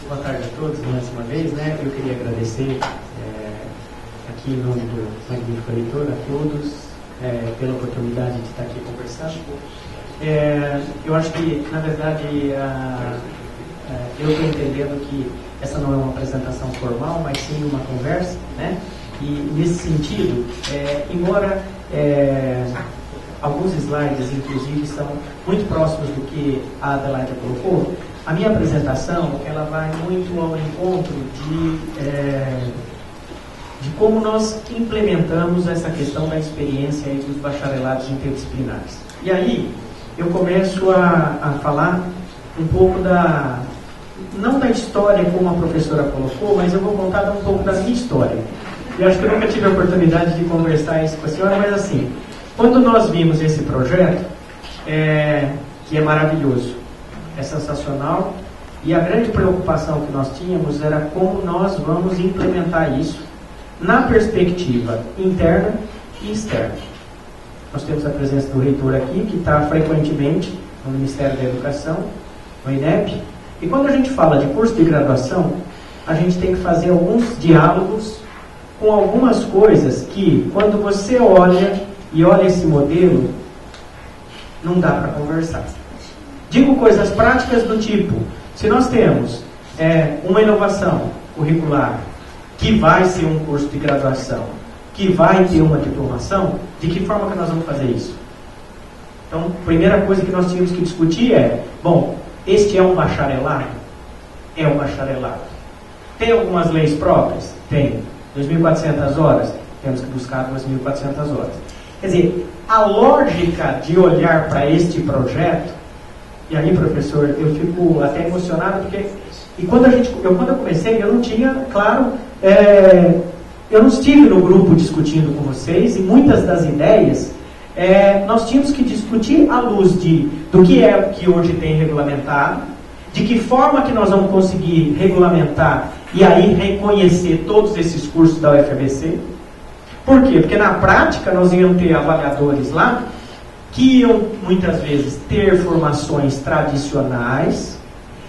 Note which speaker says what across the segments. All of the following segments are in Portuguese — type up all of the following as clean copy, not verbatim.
Speaker 1: Boa tarde a todos, mais uma vez, né? Eu queria agradecer aqui em nome do magnífico reitor a todos pela oportunidade de estar aqui conversando. Eu acho que, na verdade, eu estou entendendo que essa não é uma apresentação formal, mas sim uma conversa, né? E nesse sentido, embora alguns slides, inclusive, são muito próximos do que a Adelaide colocou, a minha apresentação ela vai muito ao encontro de como nós implementamos essa questão da experiência dos bacharelados interdisciplinares. E aí, eu começo a falar um pouco não da história como a professora colocou, mas eu vou contar um pouco da minha história. Eu acho que eu nunca tive a oportunidade de conversar isso com a senhora, mas assim, quando nós vimos esse projeto, que é maravilhoso, é sensacional, e a grande preocupação que nós tínhamos era como nós vamos implementar isso na perspectiva interna e externa. Nós temos a presença do reitor aqui, que está frequentemente no Ministério da Educação, no INEP, e quando a gente fala de curso de graduação, a gente tem que fazer alguns diálogos com algumas coisas que, quando você olha esse modelo, não dá para conversar. Digo coisas práticas do tipo, se nós temos uma inovação curricular que vai ser um curso de graduação, que vai ter uma diplomação, de que forma que nós vamos fazer isso? Então, a primeira coisa que nós tínhamos que discutir este é um bacharelado? É um bacharelado. Tem algumas leis próprias? Tem. 2.400 horas? Temos que buscar 2.400 horas. Quer dizer, a lógica de olhar para este projeto, e aí, professor, eu fico até emocionado, porque quando eu comecei, eu não tinha, claro, eu não estive no grupo discutindo com vocês, e muitas das ideias nós tínhamos que discutir à luz do que hoje tem regulamentado, de que forma que nós vamos conseguir regulamentar e aí reconhecer todos esses cursos da UFABC. Por quê? Porque na prática nós íamos ter avaliadores lá que iam muitas vezes ter formações tradicionais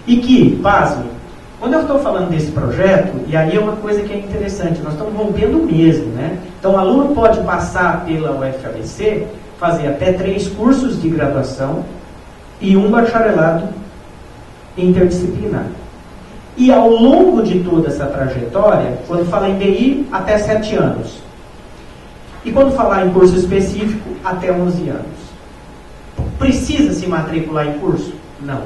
Speaker 1: e que, pasmem, quando eu estou falando desse projeto, e aí é uma coisa que é interessante, nós estamos rompendo mesmo, né? Então o aluno pode passar pela UFABC, fazer até 3 cursos de graduação e um bacharelado interdisciplinar. E ao longo de toda essa trajetória, quando fala em DI, até 7 anos. E quando falar em curso específico, até 11 anos. Precisa se matricular em curso? Não.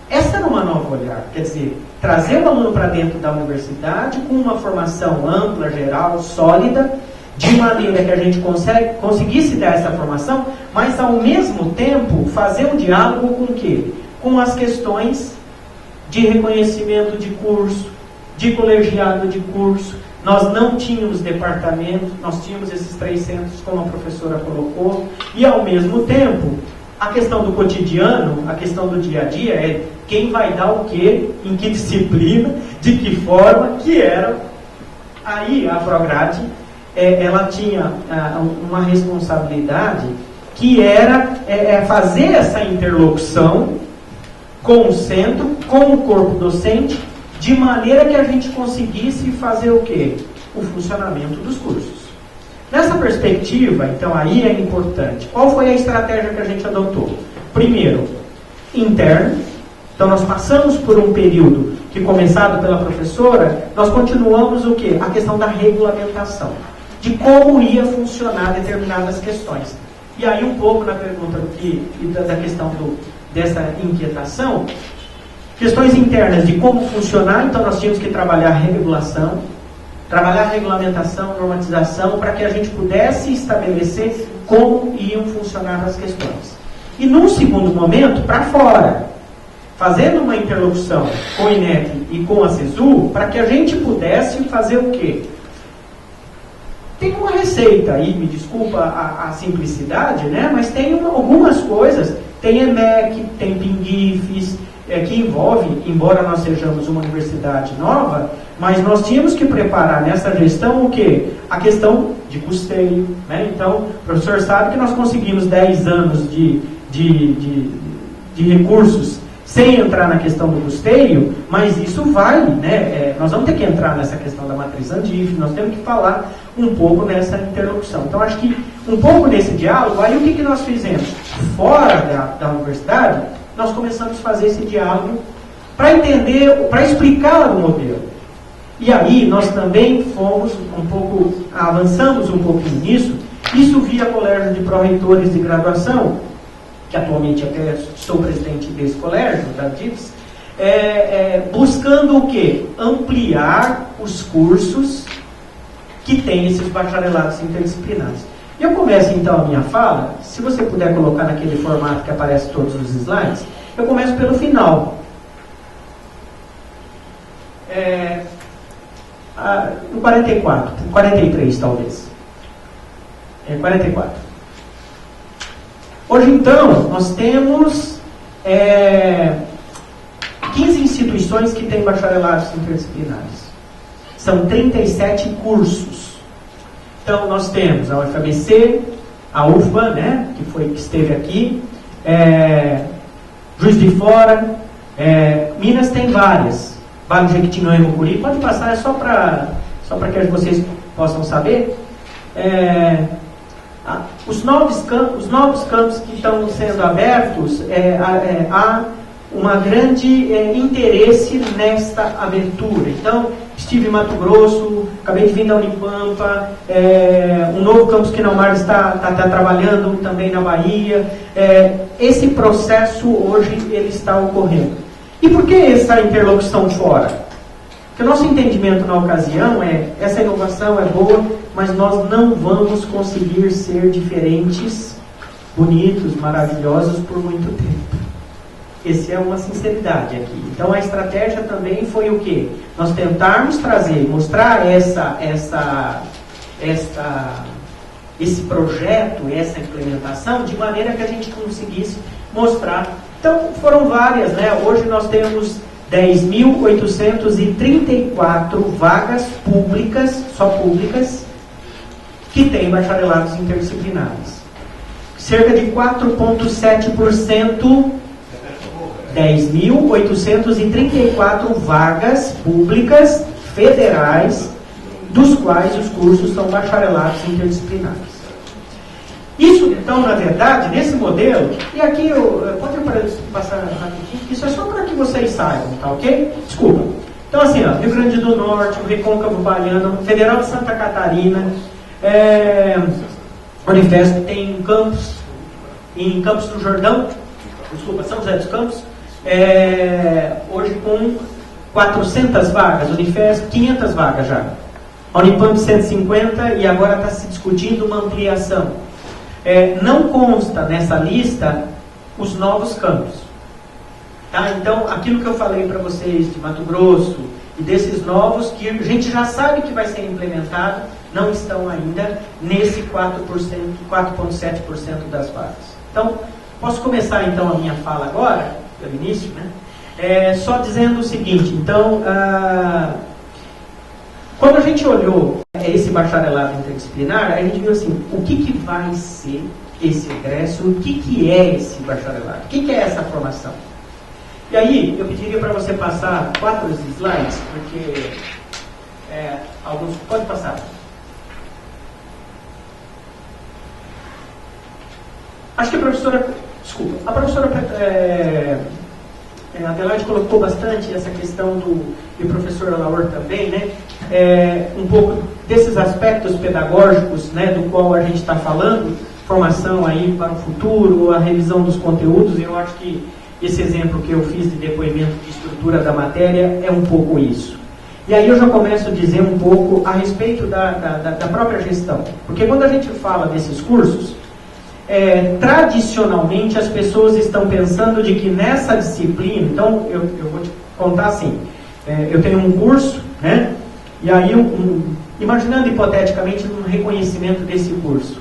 Speaker 1: Essa era uma nova olhar, quer dizer, trazer o aluno para dentro da universidade com uma formação ampla, geral, sólida, de maneira que a gente conseguisse dar essa formação, mas ao mesmo tempo fazer um diálogo com o quê? Com as questões de reconhecimento de curso, de colegiado de curso. Nós não tínhamos departamento, nós tínhamos esses 3 centros, como a professora colocou, e ao mesmo tempo, a questão do cotidiano, a questão do dia a dia é quem vai dar o quê, em que disciplina, de que forma, que era. Aí a Prograde, ela tinha uma responsabilidade que era fazer essa interlocução com o centro, com o corpo docente, de maneira que a gente conseguisse fazer o quê? O funcionamento dos cursos. Nessa perspectiva, então, aí é importante. Qual foi a estratégia que a gente adotou? Primeiro, interno. Então, nós passamos por um período que, começado pela professora, nós continuamos o quê? A questão da regulamentação. De como ia funcionar determinadas questões. E aí, um pouco na pergunta da questão dessa inquietação, questões internas de como funcionar, então nós tínhamos que trabalhar a regulação, trabalhar a regulamentação, normatização, para que a gente pudesse estabelecer como iam funcionar as questões. E num segundo momento, para fora, fazendo uma interlocução com o INEP e com a CESU, para que a gente pudesse fazer o quê? Tem uma receita aí, me desculpa a simplicidade, né? Mas tem algumas coisas, tem EMEC, tem PINGIFES, que envolve, embora nós sejamos uma universidade nova, mas nós tínhamos que preparar nessa gestão o quê? A questão de custeio, né? Então, o professor sabe que nós conseguimos 10 anos de recursos sem entrar na questão do custeio, mas isso vale, né? Nós vamos ter que entrar nessa questão da matriz Andif, nós temos que falar um pouco nessa interlocução. Então, acho que um pouco desse diálogo, aí o que nós fizemos? Fora da universidade, nós começamos a fazer esse diálogo para entender, para explicar o modelo. E aí, nós também avançamos um pouquinho nisso, isso via colégio de pró-reitores de graduação, que atualmente até sou presidente desse colégio, da DIPS, buscando o quê? Ampliar os cursos que tem esses bacharelados interdisciplinares. Eu começo então a minha fala, se você puder colocar naquele formato que aparece todos os slides, eu começo pelo final. No 43 talvez. 44. Hoje então, nós temos 15 instituições que têm bacharelados interdisciplinares. São 37 cursos. Então, nós temos a UFABC, a UFBA, né, que esteve aqui, Juiz de Fora, Minas tem várias. Vale do Jequitinhonha e Mucuri, pode passar, é só para que vocês possam saber. Os novos campos que estão sendo abertos, há um grande interesse nesta abertura. Então, estive em Mato Grosso, acabei de vir da Unipampa, um novo campus que não mais está trabalhando também na Bahia. Esse processo hoje ele está ocorrendo. E por que essa interlocução fora? Porque o nosso entendimento na ocasião essa inovação é boa, mas nós não vamos conseguir ser diferentes, bonitos, maravilhosos por muito tempo. Essa é uma sinceridade aqui. Então a estratégia também foi o quê? Nós tentarmos mostrar esse projeto, essa implementação, de maneira que a gente conseguisse mostrar. Então foram várias, né? Hoje nós temos 10.834 vagas públicas, só públicas, que têm bacharelados interdisciplinares. Cerca de 4,7%, 10.834 vagas públicas federais, dos quais os cursos são bacharelados interdisciplinares. Isso, então, na verdade, nesse modelo, e aqui pode passar rapidinho, isso é só para que vocês saibam, tá ok? Desculpa. Então, assim, Rio Grande do Norte, o Recôncavo Baiano, Federal de Santa Catarina, Unifesp tem campus, em Campos do Jordão, São José dos Campos, hoje com 400 vagas, Unifesp 500 vagas já. A Unipamp 150 e agora está se discutindo uma ampliação. Não consta nessa lista os novos campos. Tá? Então, aquilo que eu falei para vocês de Mato Grosso e desses novos, que a gente já sabe que vai ser implementado, não estão ainda nesse 4,7% das vagas. Então, posso começar então a minha fala agora, pelo início, né? Só dizendo o seguinte, então, quando a gente olhou esse bacharelado interdisciplinar, a gente viu assim, o que vai ser esse egresso, o que é esse bacharelado, o que é essa formação. E aí, eu pediria para você passar 4 slides, porque alguns... Pode passar. Acho que a professora... Desculpa. A professora Adelaide colocou bastante essa questão e o professor Laur também, né? Um pouco desses aspectos pedagógicos, né, do qual a gente está falando, formação aí para o futuro, a revisão dos conteúdos. Eu acho que esse exemplo que eu fiz de depoimento de estrutura da matéria é um pouco isso. E aí eu já começo a dizer um pouco a respeito da própria gestão. Porque quando a gente fala desses cursos, tradicionalmente as pessoas estão pensando de que nessa disciplina, então eu vou te contar assim, eu tenho um curso, né? E aí, imaginando hipoteticamente um reconhecimento desse curso,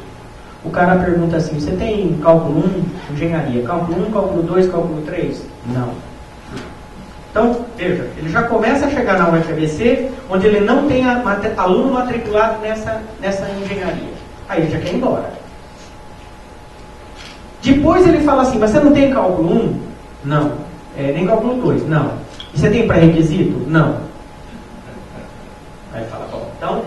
Speaker 1: o cara pergunta assim, você tem cálculo 1, engenharia, cálculo 1, cálculo 2, cálculo 3? Não. Então, veja, ele já começa a chegar na UFABC, onde ele não tem aluno matriculado nessa engenharia. Aí ele já quer ir embora. Depois ele fala assim, mas você não tem cálculo 1? Não. Nem cálculo 2, não. E você tem pré-requisito? Não. Aí fala, bom, então,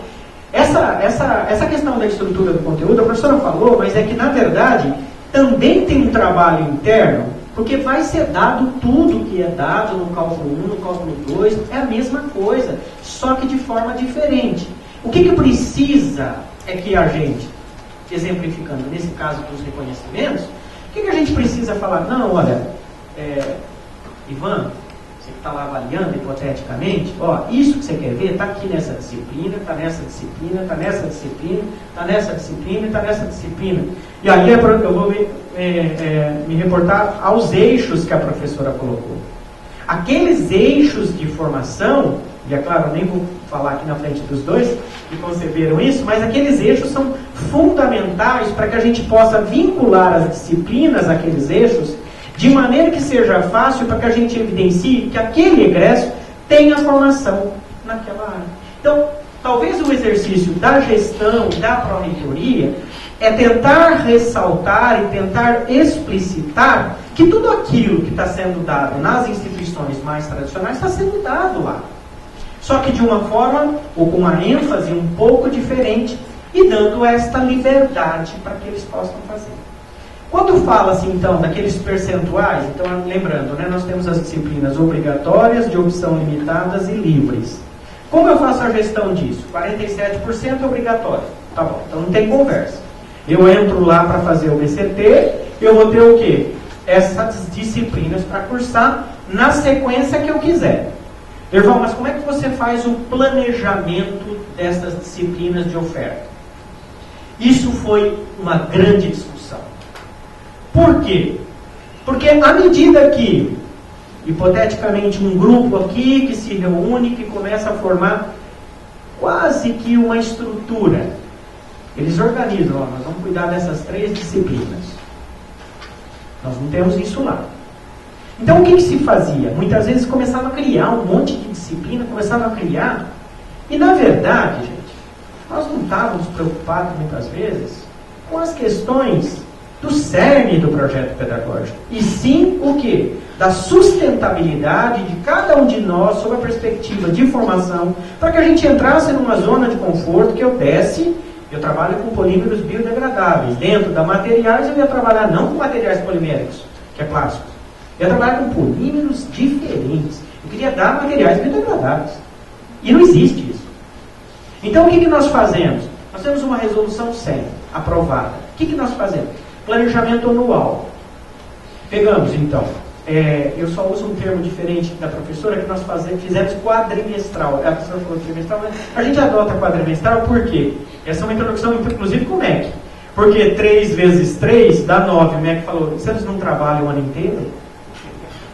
Speaker 1: essa questão da estrutura do conteúdo, a professora falou, mas é que, na verdade, também tem um trabalho interno, porque vai ser dado tudo que é dado no cálculo 1, no cálculo 2, é a mesma coisa, só que de forma diferente. O que precisa é que a gente, exemplificando nesse caso dos reconhecimentos, o que a gente precisa falar? Não, olha, Ivan, você que está lá avaliando hipoteticamente, isso que você quer ver está aqui nessa disciplina, está nessa disciplina, está nessa disciplina, está nessa disciplina e está nessa disciplina. E aí eu vou me reportar aos eixos que a professora colocou. Aqueles eixos de formação, e é claro, nem vou falar aqui na frente dos dois que conceberam isso, mas aqueles eixos são fundamentais para que a gente possa vincular as disciplinas àqueles eixos de maneira que seja fácil para que a gente evidencie que aquele egresso tenha formação naquela área. Então, talvez o exercício da gestão, da pró-reitoria, é tentar ressaltar e tentar explicitar que tudo aquilo que está sendo dado nas instituições mais tradicionais está sendo dado lá. Só que de uma forma, ou com uma ênfase um pouco diferente, e dando esta liberdade para que eles possam fazer. Quando fala-se, então, daqueles percentuais, então, lembrando, nós temos as disciplinas obrigatórias, de opção limitadas e livres. Como eu faço a gestão disso? 47% é obrigatório. Tá bom, então não tem conversa. Eu entro lá para fazer o BCT, eu vou ter o quê? Essas disciplinas para cursar na sequência que eu quiser. Irmão, mas como é que você faz o planejamento dessas disciplinas de oferta? Isso foi uma grande discussão. Por quê? Porque à medida que, hipoteticamente, um grupo aqui que se reúne, que começa a formar quase que uma estrutura, eles organizam, nós vamos cuidar dessas 3 disciplinas. Nós não temos isso lá. Então o que se fazia? Muitas vezes começava a criar um monte de disciplina, começava a criar, e na verdade, gente, nós não estávamos preocupados muitas vezes com as questões do cerne do projeto pedagógico, e sim o quê? Da sustentabilidade de cada um de nós sob a perspectiva de formação, para que a gente entrasse numa zona de conforto que eu trabalho com polímeros biodegradáveis. Dentro da materiais, eu ia trabalhar não com materiais poliméricos, que é plástico. Eu ia trabalhar com polímeros diferentes. Eu queria dar materiais biodegradáveis. E não existe isso. Então, o que nós fazemos? Nós temos uma resolução 100, aprovada. O que nós fazemos? Planejamento anual. Pegamos, então, eu só uso um termo diferente da professora, que nós fizemos quadrimestral. A professora falou trimestral, mas a gente adota quadrimestral por quê? Essa é uma introdução, inclusive, com o MEC. Porque 3 vezes 3 dá 9. O MEC falou, vocês não trabalham o ano inteiro?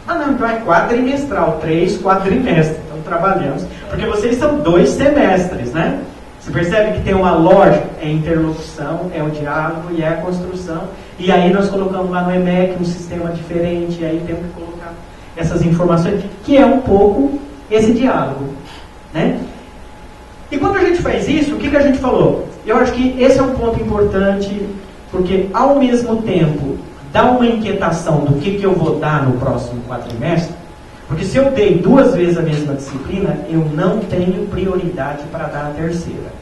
Speaker 1: Ah, não, então é quadrimestral, 3 quadrimestres. Então trabalhamos, porque vocês são 2 semestres, né? Você percebe que tem uma lógica, é interlocução, é o diálogo e é a construção. E aí nós colocamos lá no EMEC um sistema diferente, e aí temos que colocar essas informações, que é um pouco esse diálogo, né? E quando a gente faz isso, o que a gente falou? Eu acho que esse é um ponto importante, porque ao mesmo tempo dá uma inquietação do que eu vou dar no próximo quadrimestre, porque se eu dei 2 vezes a mesma disciplina, eu não tenho prioridade para dar a terceira.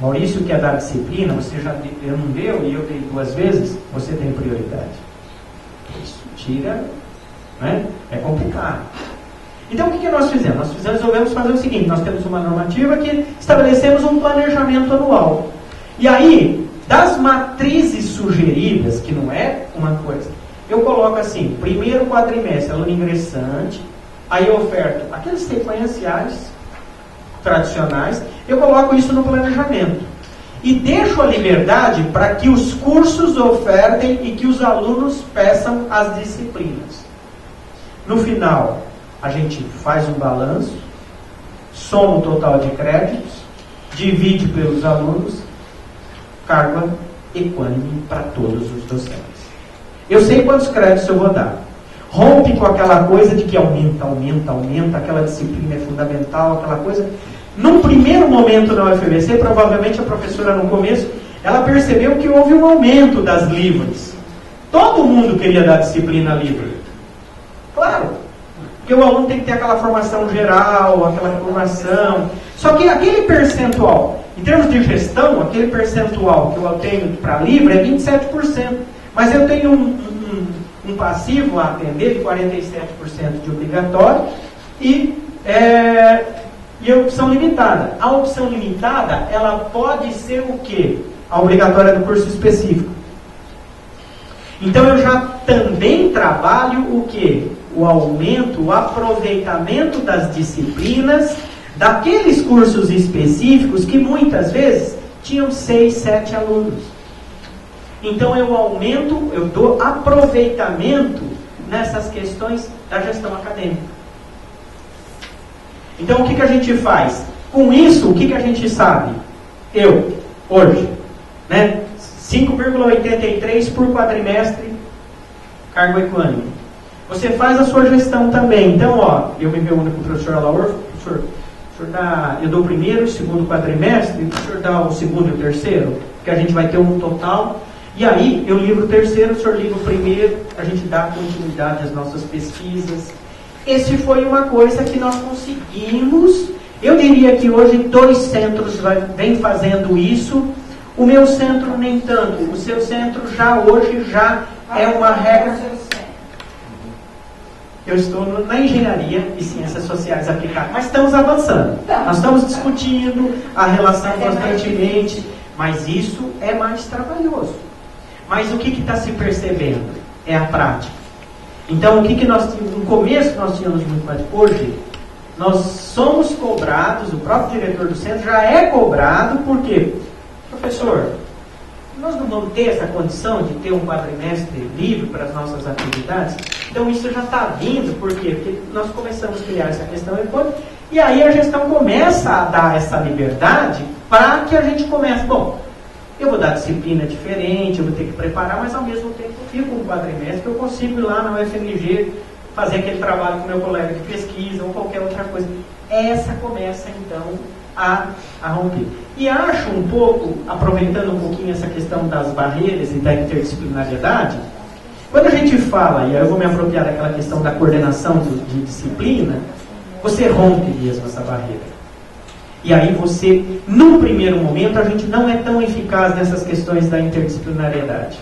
Speaker 1: Maurício quer dar disciplina, eu não deu e eu dei 2 vezes, você tem prioridade. Isso tira, né? É complicado. Então o que nós fizemos? Nós resolvemos fazer o seguinte, nós temos uma normativa que estabelecemos um planejamento anual. E aí, das matrizes sugeridas, que não é uma coisa, eu coloco assim, primeiro quadrimestre, aluno ingressante, aí eu oferto aqueles sequenciais tradicionais, eu coloco isso no planejamento. E deixo a liberdade para que os cursos ofertem e que os alunos peçam as disciplinas. No final, a gente faz um balanço, soma o total de créditos, divide pelos alunos, carga equânime para todos os docentes. Eu sei quantos créditos eu vou dar. Rompe com aquela coisa de que aumenta, aquela disciplina é fundamental, aquela coisa. Num primeiro momento na UFBC, provavelmente a professora no começo, ela percebeu que houve um aumento das livres. Todo mundo queria dar disciplina livre. Claro. Porque o aluno tem que ter aquela formação geral, aquela formação. Só que aquele percentual, em termos de gestão, aquele percentual que eu tenho para livre é 27%. Mas eu tenho um passivo a atender de 47% de obrigatório e a opção limitada. A opção limitada, ela pode ser o quê? A obrigatória do curso específico. Então eu já também trabalho o quê? O aumento, o aproveitamento das disciplinas daqueles cursos específicos que muitas vezes tinham 6, 7 alunos. Então eu aumento, eu dou aproveitamento nessas questões da gestão acadêmica. Então o que a gente faz? Com isso, o que a gente sabe? Eu, hoje, né? 5,83 por quadrimestre, cargo equânime. Você faz a sua gestão também. Então, ó, eu me reúno com o professor Alaor, professor, eu dou o primeiro, o segundo quadrimestre, o senhor dá o segundo e o terceiro, que a gente vai ter um total. E aí, eu livro o terceiro, o senhor livra o primeiro, a gente dá continuidade às nossas pesquisas. Esse foi uma coisa que nós conseguimos. Eu diria que hoje 2 centros vêm fazendo isso. O meu centro nem tanto. O seu centro hoje é uma regra. Eu estou na engenharia e ciências sociais aplicadas, mas estamos avançando. Nós estamos discutindo a relação constantemente, mas isso é mais trabalhoso. Mas o que está se percebendo? É a prática. Então, o que nós tínhamos, no começo nós tínhamos muito mais. Hoje, nós somos cobrados, o próprio diretor do centro já é cobrado, por quê? Professor, nós não vamos ter essa condição de ter um quadrimestre livre para as nossas atividades? Então isso já está vindo, por quê? Porque nós começamos a criar essa questão e aí a gestão começa a dar essa liberdade para que a gente comece, bom, eu vou dar disciplina diferente, eu vou ter que preparar, mas ao mesmo tempo eu fico um quadrimestre que eu consigo ir lá na UFMG fazer aquele trabalho com meu colega de pesquisa ou qualquer outra coisa. Essa começa então a romper. E acho um pouco, aproveitando um pouquinho essa questão das barreiras e da interdisciplinariedade, quando a gente fala, e aí eu vou me apropriar daquela questão da coordenação de disciplina, você rompe mesmo essa barreira. E aí você, no primeiro momento, a gente não é tão eficaz nessas questões da interdisciplinariedade.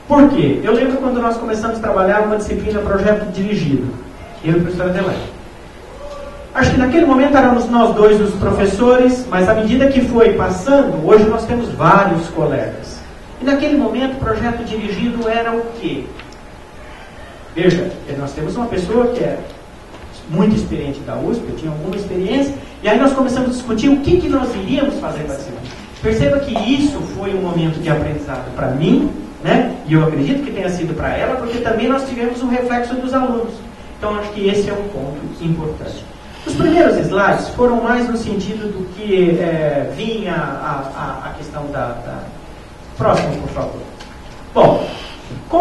Speaker 1: Por quê? Eu lembro quando nós começamos a trabalhar uma disciplina projeto dirigido, eu e o professor Adelaide. Acho que naquele momento éramos nós dois os professores, mas à medida que foi passando, hoje nós temos vários colegas. E naquele momento o projeto dirigido era o quê? Veja, nós temos uma pessoa que é muito experiente da USP, eu tinha alguma experiência, e aí nós começamos a discutir o que nós iríamos fazer para cima. Perceba que isso foi um momento de aprendizado para mim, né? E eu acredito que tenha sido para ela, porque também nós tivemos um reflexo dos alunos. Então acho que esse é um ponto importante. Os primeiros slides foram mais no sentido do que vinha a questão da... Próximo, por favor. Bom,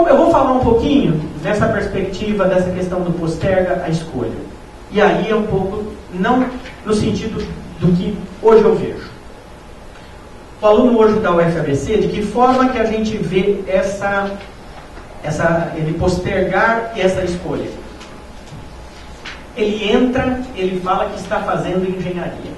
Speaker 1: eu vou falar um pouquinho nessa perspectiva, dessa questão do posterga a escolha. E aí é um pouco, não no sentido do que hoje eu vejo. O aluno hoje da UFABC, de que forma que a gente vê ele postergar essa escolha? Ele entra, ele fala que está fazendo engenharia.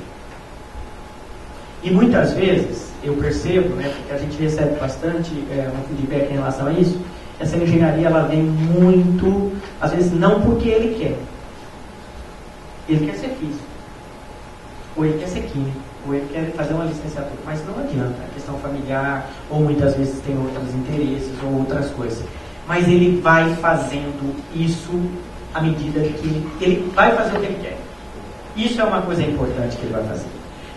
Speaker 1: E muitas vezes, eu percebo, né, porque a gente recebe bastante um feedback em relação a isso, essa engenharia ela vem muito, às vezes não porque ele quer. Ele quer ser físico, ou ele quer ser químico, ou ele quer fazer uma licenciatura, mas não adianta, a questão familiar, ou muitas vezes tem outros interesses, ou outras coisas. Mas ele vai fazendo isso à medida que ele vai fazer o que ele quer. Isso é uma coisa importante que ele vai fazer.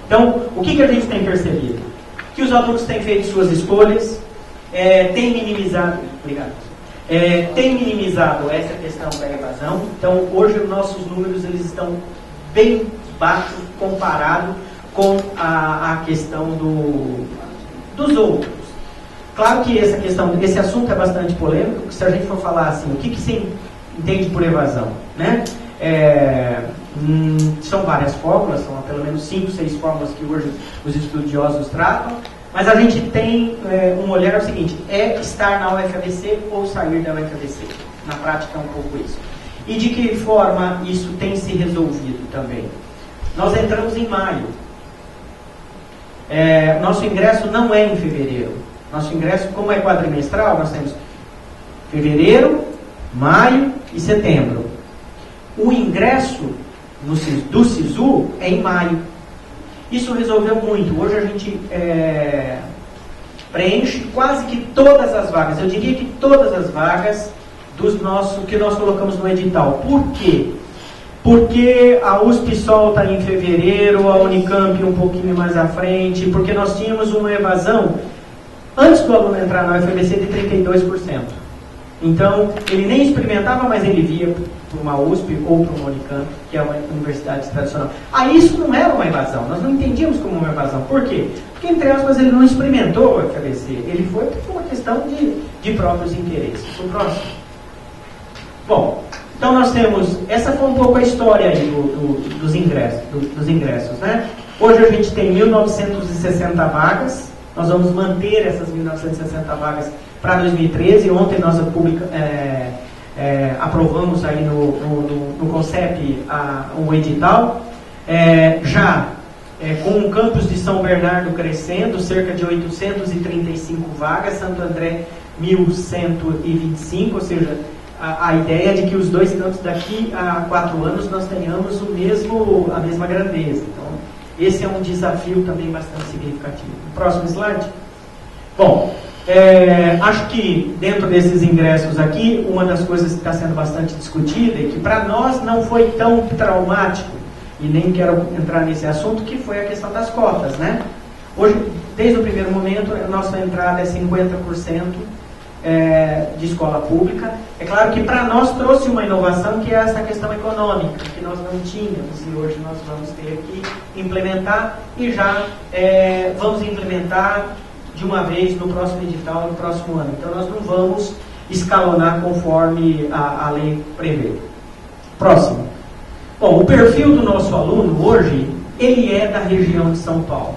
Speaker 1: Então, o que a gente tem percebido? Que os alunos têm feito suas escolhas, têm minimizado, tem minimizado essa questão da evasão. Então, hoje os nossos números eles estão bem baixos comparado com a questão dos outros. Claro que esse assunto é bastante polêmico, porque se a gente for falar assim, o que se entende por evasão, né? São várias fórmulas, são pelo menos 5, 6 fórmulas que hoje os estudiosos tratam, Mas a gente tem um olhar o seguinte, é estar na UFABC ou sair da UFABC. Na prática é um pouco isso. E de que forma isso tem se resolvido também? Nós entramos em maio. Nosso ingresso não é em fevereiro. Nosso ingresso, como é quadrimestral, nós temos fevereiro, maio e setembro. O ingresso do SISU é em maio. Isso resolveu muito. Hoje a gente preenche quase que todas as vagas. Eu diria que todas as vagas que nós colocamos no edital. Por quê? Porque a USP solta em fevereiro, a Unicamp um pouquinho mais à frente, porque nós tínhamos uma evasão, antes do aluno entrar na UFABC, de 32%. Então, ele nem experimentava, mas ele via para uma USP ou para uma Unicamp, que é uma universidade tradicional. Isso não era uma evasão, nós não entendíamos como uma evasão. Por quê? Porque, entre aspas, ele não experimentou a UFABC, ele foi por uma questão de próprios interesses. O próximo. Bom, então nós temos, essa foi um pouco a história aí dos ingressos, né? Hoje a gente tem 1.960 vagas, nós vamos manter essas 1.960 vagas para 2013. Ontem nós aprovamos aí no CONCEP um edital, com o campus de São Bernardo crescendo, cerca de 835 vagas, Santo André 1.125, ou seja, a ideia é de que os dois campos daqui a 4 anos nós tenhamos a mesma grandeza. Então, esse é um desafio também bastante significativo. Próximo slide. Bom, acho que dentro desses ingressos aqui, uma das coisas que está sendo bastante discutida e que para nós não foi tão traumático, e nem quero entrar nesse assunto, que foi a questão das cotas, né? Hoje, desde o primeiro momento, a nossa entrada é 50%, de escola pública. É claro que para nós trouxe uma inovação, que é essa questão econômica, que nós não tínhamos, e hoje nós vamos ter que implementar, e já vamos implementar de uma vez no próximo edital, no próximo ano. Então nós não vamos escalonar conforme a lei prevê. Próximo. Bom, o perfil do nosso aluno hoje, ele é da região de São Paulo,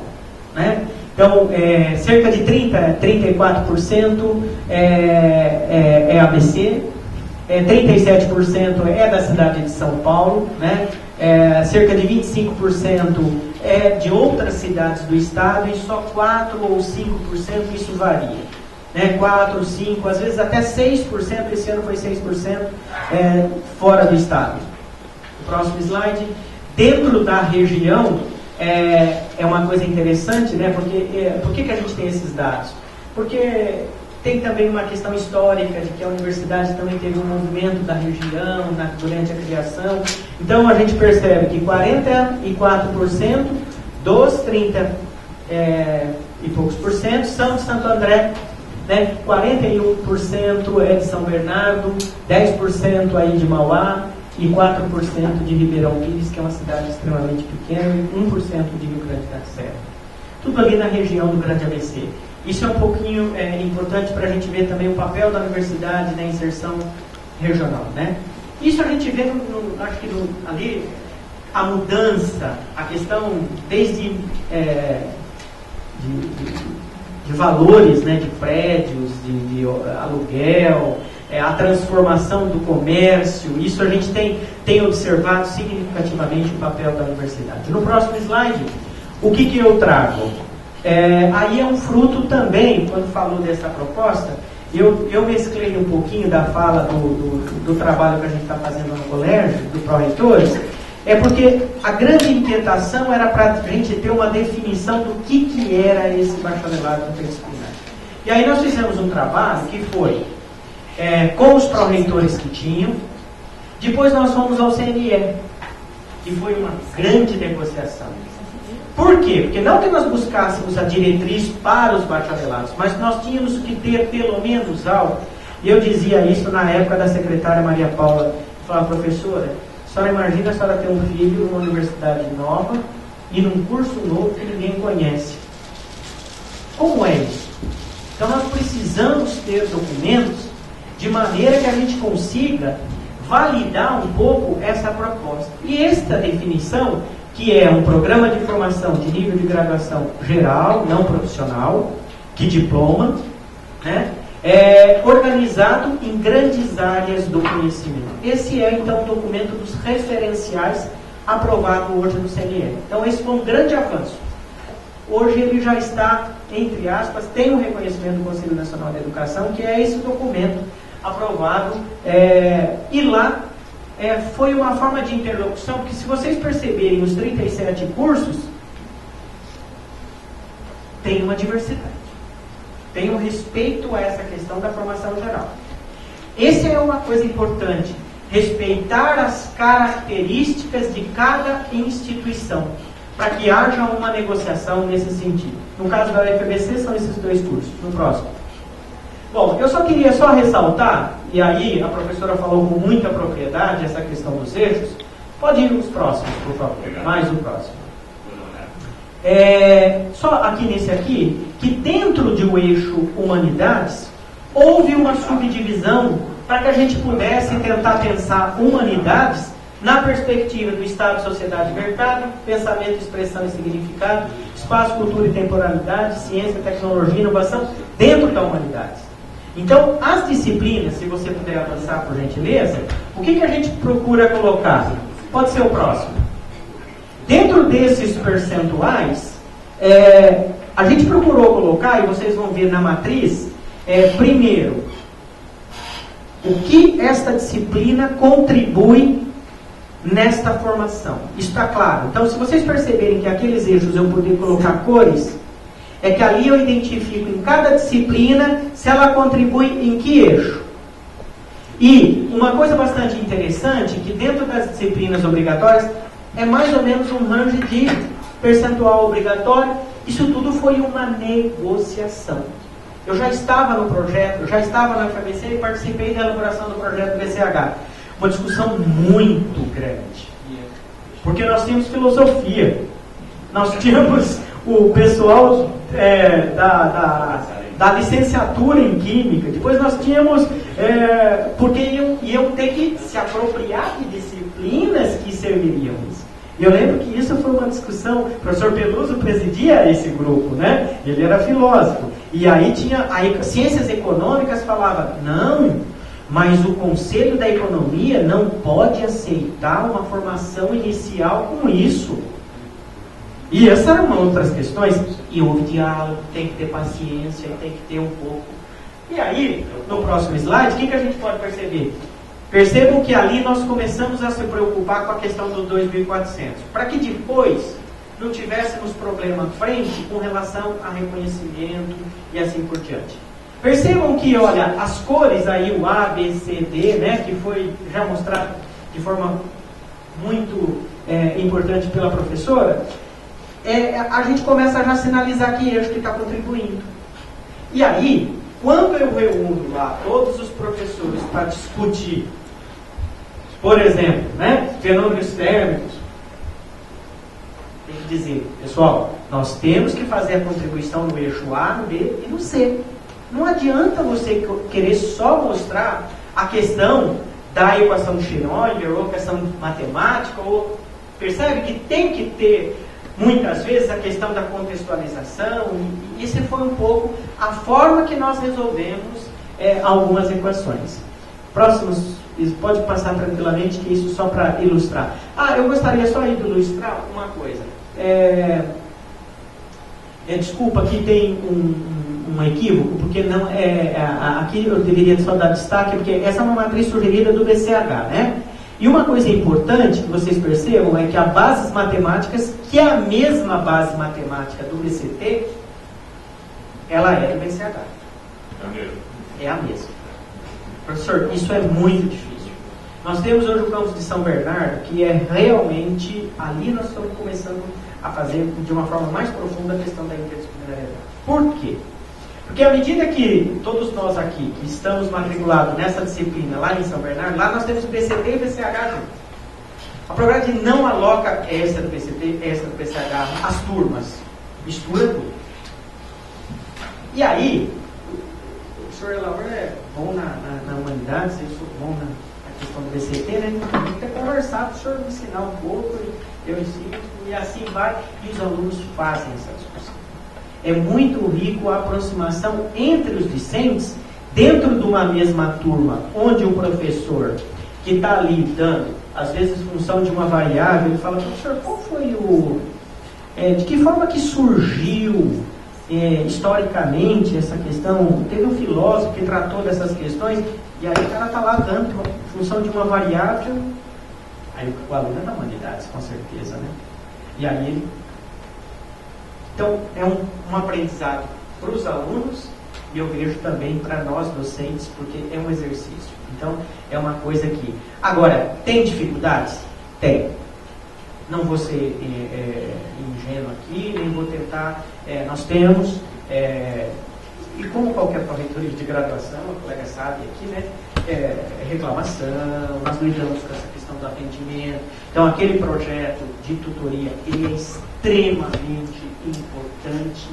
Speaker 1: né? Então, cerca de 34% é ABC, 37% é da cidade de São Paulo, né? Cerca de 25% é de outras cidades do estado, e só 4 ou 5% isso varia. Né? 4, 5, às vezes até 6%, esse ano foi 6%, fora do estado. O próximo slide. Dentro da região, é uma coisa interessante, né? Porque, por que a gente tem esses dados? Porque tem também uma questão histórica de que a universidade também teve um movimento da região durante a criação. Então a gente percebe que 44% dos 30 e poucos por cento são de Santo André, né? 41% é de São Bernardo, 10% aí de Mauá, e 4% de Ribeirão Pires, que é uma cidade extremamente pequena, e 1% de Rio Grande da Serra. Tudo ali na região do Grande ABC. Isso é um pouquinho importante para a gente ver também o papel da universidade na inserção regional, né? Isso a gente vê, acho que ali, a mudança, a questão desde de valores, né, de prédios, de aluguel, a transformação do comércio. Isso a gente tem observado significativamente o papel da universidade. No próximo slide, o que eu trago? Aí é um fruto também, quando falou dessa proposta, eu mesclei um pouquinho da fala do trabalho que a gente está fazendo no colégio, do Pró-Reitores, porque a grande intentação era para a gente ter uma definição do que era esse bacharelado interdisciplinar. E aí nós fizemos um trabalho que foi com os pró-reitores que tinham. Depois nós fomos ao CNE, que foi uma grande negociação. Por quê? Porque não que nós buscássemos a diretriz para os bacharelados, mas nós tínhamos que ter pelo menos algo. E eu dizia isso na época da secretária Maria Paula. Falava: professora, a senhora imagina a senhora ter um filho numa universidade nova e num curso novo que ninguém conhece. Como é isso? Então nós precisamos ter documentos de maneira que a gente consiga validar um pouco essa proposta. E esta definição que é um programa de formação de nível de graduação geral, não profissional, que diploma, né? Organizado em grandes áreas do conhecimento. Esse é, então, o documento dos referenciais aprovado hoje no CNE. Então, esse foi um grande avanço. Hoje ele já está, entre aspas, tem um reconhecimento do Conselho Nacional de Educação, que é esse documento aprovado, e lá foi uma forma de interlocução, porque se vocês perceberem os 37 cursos, tem uma diversidade, tem um respeito a essa questão da formação geral. Essa é uma coisa importante, respeitar as características de cada instituição, para que haja uma negociação nesse sentido. No caso da UFABC, são esses 2 cursos. No próximo. Bom, eu queria ressaltar, e aí a professora falou com muita propriedade essa questão dos eixos. Pode ir nos próximos, por favor. Mais o próximo. Só aqui nesse aqui, que dentro de o eixo Humanidades, houve uma subdivisão para que a gente pudesse tentar pensar humanidades na perspectiva do Estado, Sociedade e Mercado, pensamento, expressão e significado, espaço, cultura e temporalidade, ciência, tecnologia e inovação, dentro da humanidades. Então, as disciplinas, se você puder avançar por gentileza, o que a gente procura colocar? Pode ser o próximo. Dentro desses percentuais, a gente procurou colocar, e vocês vão ver na matriz, primeiro, o que esta disciplina contribui nesta formação. Isso está claro. Então, se vocês perceberem que aqueles eixos eu poder colocar cores, é que ali eu identifico em cada disciplina se ela contribui em que eixo. E uma coisa bastante interessante, que dentro das disciplinas obrigatórias, é mais ou menos um range de percentual obrigatório. Isso tudo foi uma negociação. Eu já estava no projeto, eu já estava na UFABC e participei da elaboração do projeto BCH. Uma discussão muito grande. Porque nós tínhamos filosofia, nós tínhamos o pessoal da licenciatura em Química, depois nós tínhamos, porque iam ter que se apropriar de disciplinas que serviriam isso. E eu lembro que isso foi uma discussão, o professor Peluso presidia esse grupo, né? Ele era filósofo. E aí tinha, ciências econômicas falava, não, mas o Conselho da Economia não pode aceitar uma formação inicial com isso. E essas eram outras questões. E houve diálogo, tem que ter paciência, tem que ter um pouco. E aí, no próximo slide, o que a gente pode perceber? Percebam que ali nós começamos a se preocupar com a questão dos 2.400, para que depois não tivéssemos problema à frente com relação a reconhecimento e assim por diante. Percebam que, olha, as cores aí, o A, B, C, D, né, que foi já mostrado de forma muito importante pela professora, a gente começa a já sinalizar que eixo que está contribuindo. E aí, quando eu reúno lá todos os professores para discutir, por exemplo, né, fenômenos térmicos, tem que dizer, pessoal, nós temos que fazer a contribuição no eixo A, no B e no C. Não adianta você querer só mostrar a questão da equação de Schrödinger ou a questão matemática, ou percebe que tem que ter muitas vezes a questão da contextualização, e isso foi um pouco a forma que nós resolvemos algumas equações. Próximos, pode passar tranquilamente, que isso só para ilustrar. Eu gostaria só de ilustrar uma coisa. Desculpa, aqui tem um equívoco, porque não aqui eu deveria só dar destaque, porque essa é uma matriz sugerida do BCH, né? E uma coisa importante que vocês percebam é que a bases matemáticas, que é a mesma base matemática do BCT, ela é do BCH. É a mesma. Professor, isso é muito difícil. Nós temos hoje o campus de São Bernardo, que é realmente, ali nós estamos começando a fazer de uma forma mais profunda a questão da interdisciplinariedade. Por quê? Porque à medida que todos nós aqui, que estamos matriculados nessa disciplina lá em São Bernardo, lá nós temos BCT e BCH juntos. A Prograde não aloca essa do BCT, essa do BCH, as turmas. Mistura tudo. E aí, o professor Elaber é bom na humanidade, eu sou bom na questão do BCT, né? Então, a gente tem que conversar, para o senhor me ensinar um pouco, eu ensino, e e assim vai, e os alunos fazem essa discussão. É muito rico a aproximação entre os discentes, dentro de uma mesma turma, onde o professor que está ali dando, às vezes, função de uma variável, ele fala: professor, qual foi de que forma que surgiu historicamente essa questão? Teve um filósofo que tratou dessas questões, e aí o cara está lá dando função de uma variável, aí o aluno é da humanidades, com certeza, né? E aí ele... Então, é um aprendizado para os alunos, e eu vejo também para nós docentes, porque é um exercício. Então, é uma coisa que... Agora, tem dificuldades? Tem. Não vou ser ingênuo aqui, nem vou tentar... nós temos, e como qualquer corretoria de graduação, a colega sabe aqui, né? Reclamação, nós lidamos com essa questão do atendimento. Então, aquele projeto de tutoria, ele é extremamente importante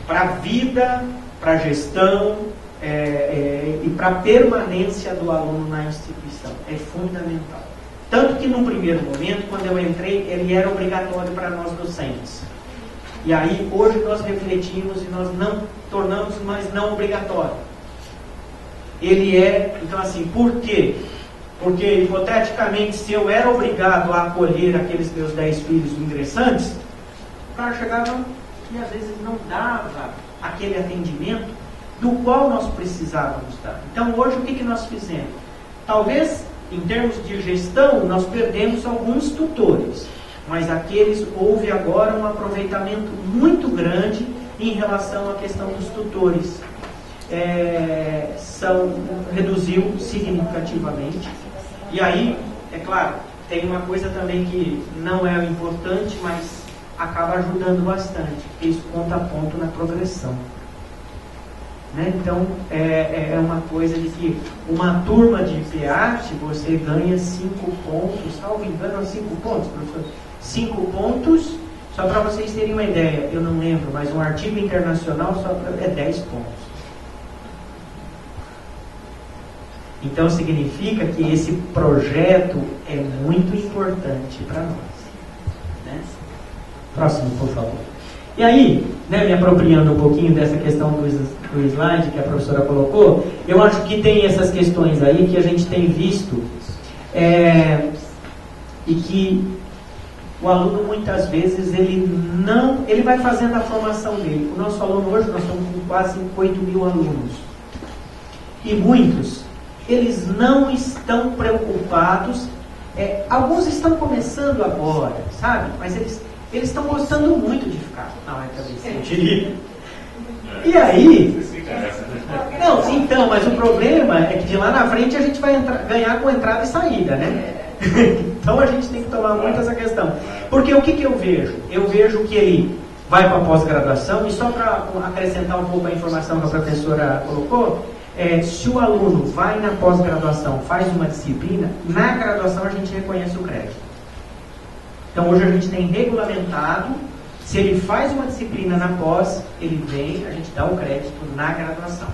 Speaker 1: para a vida, para a gestão e para a permanência do aluno na instituição. É fundamental. Tanto que, no primeiro momento, quando eu entrei, ele era obrigatório para nós docentes. E aí, hoje, nós refletimos e nós não tornamos mais não obrigatório. Ele então assim, por quê? Porque, hipoteticamente, se eu era obrigado a acolher aqueles meus 10 filhos ingressantes, o cara chegava e às vezes não dava aquele atendimento do qual nós precisávamos dar. Então, hoje, o que nós fizemos? Talvez, em termos de gestão, nós perdemos alguns tutores, mas houve agora um aproveitamento muito grande em relação à questão dos tutores. Reduziu significativamente. E aí, é claro, tem uma coisa também que não é importante, mas acaba ajudando bastante, porque isso conta ponto na progressão. Né? Então, é uma coisa de que uma turma de PA, se você ganha 5 pontos, salvo engano, 5 pontos, professor? 5 pontos, só para vocês terem uma ideia, eu não lembro, mas um artigo internacional é 10 pontos. Então, significa que esse projeto é muito importante para nós. Né? Próximo, por favor. E aí, me apropriando um pouquinho dessa questão do slide que a professora colocou, eu acho que tem essas questões aí que a gente tem visto e que o aluno, muitas vezes, ele vai fazendo a formação dele. O nosso aluno hoje, nós somos com quase 8.000 alunos. E muitos... eles não estão preocupados, alguns estão começando agora, sabe? Mas eles estão gostando muito de ficar na UFABC. E aí... Não, então, mas o problema é que de lá na frente a gente vai ganhar com entrada e saída, né? Então a gente tem que tomar muito essa questão. Porque o que eu vejo? Eu vejo que ele vai para a pós-graduação, e só para acrescentar um pouco a informação que a professora colocou, se o aluno vai na pós-graduação, faz uma disciplina, na graduação a gente reconhece o crédito. Então hoje a gente tem regulamentado, se ele faz uma disciplina na pós, ele vem, a gente dá o crédito na graduação.